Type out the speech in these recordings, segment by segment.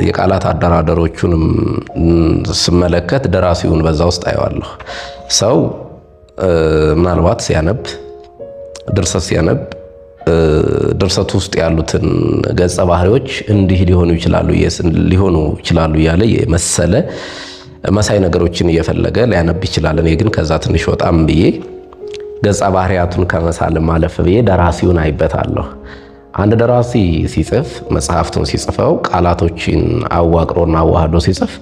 የቃላት አደራደሮቹንም ስመለከት ደራሲውን በዛ ውስጥ አየዋለሁ። ሰው ምናልባት ሲያነብ ድርሰት ሲያነብ ድርሰቱ ውስጥ ያሉትን ገጸ ባህሪዎች እንዲህ ሊሆኑ ይችላሉ እያለ የመሰለ መሳይ ነገሮችን እየፈለገ ሊያነብ ይችላል። እኔ ግን ከዛ ትንሽ ወጣም ብዬ ገጸ ባህሪያቱን ከመሳል ማለፍ ብዬ ደራሲውን አይበታለሁ። አንድ ደራሲ ሲጽፍ መጽሐፍቱን ሲጽፈው ቃላቶችን አዋቅሮና አዋህዶ ሲጽፍ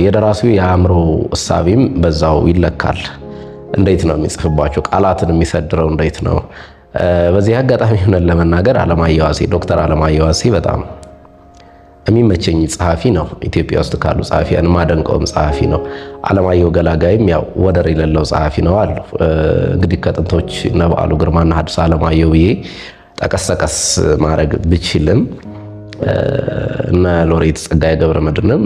የደራሲው የአእምሮ እሳቤም በዛው ይለካል። እንዴት ነው የሚጽፍባቸው? ቃላትን የሚሰድረው እንዴት ነው? በዚህ አጋጣሚ ሆነን ለመናገር ዶክተር አለማየሁ ዋሴ በጣም የሚመቸኝ ጸሐፊ ነው። ኢትዮጵያ ውስጥ ካሉ ጸሐፊያን ማደንቀውም ጸሐፊ ነው። አለማየሁ ገላጋይም ያው ወደር የሌለው ጸሐፊ ነው አሉ። እንግዲህ ከጥንቶች እነ በዓሉ ግርማና ሐዲስ አለማየሁ ብዬ ጠቀስ ማድረግ ብችልም እነ ሎሬት ጸጋዬ ገብረመድኅንም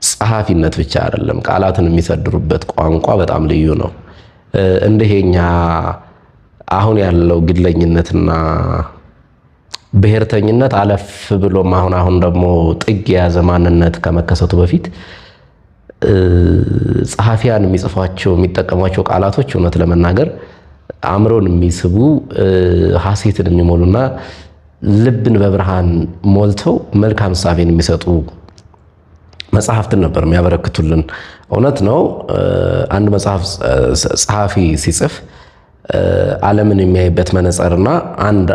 ጸሐፊነት ብቻ አይደለም፣ ቃላትን የሚሰድሩበት ቋንቋ በጣም ልዩ ነው። እንደኛ አሁን ያለው ግለኝነትና ብሔርተኝነት አለፍ ብሎም አሁን ደግሞ ጥግ የያዘ ማንነት ከመከሰቱ በፊት ጸሐፊያን የሚጠቀሟቸው ቃላቶች እውነት ለመናገር አእምሮን የሚስቡ ሐሴትን የሚሞሉና ልብን በብርሃን ሞልተው መልካም ሐሳብን የሚሰጡ መጽሐፍትን ነበር የሚያበረክቱልን። እውነት ነው። አንድ መጽሐፍ ጸሐፊ ሲጽፍ ዓለምን የሚያይበት መነጽርና አንድ